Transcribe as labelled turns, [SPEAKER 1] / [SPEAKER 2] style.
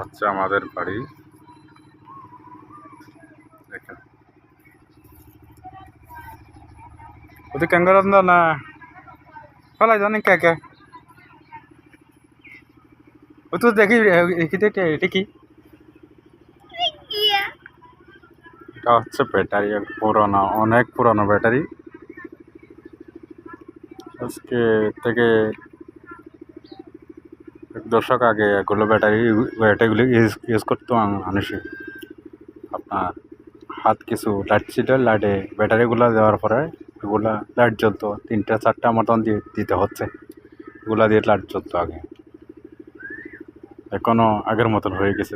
[SPEAKER 1] হচ্ছে আমাদের বাড়ি। দেখেন ওদের ক্যাঙ্গার না ফলাই জানেন কে কে ও তো দেখি এটা কি, এটা হচ্ছে ব্যাটারি, পুরোনো, অনেক পুরোনো ব্যাটারি। আজকে থেকে 1 দশক আগে এগুলো ব্যাটারিগুলো ইউজ করতো মানুষে। আপনার হাত কিছু লাইট ছিল, লাইটে ব্যাটারিগুলো দেওয়ার পরে এগুলা লাইট জ্বলতো, 3টা 4টা মতন দিতে হচ্ছে, এগুলা দিয়ে লাইট জ্বলতো আগে। এখনো আগের মতন হয়ে গেছে।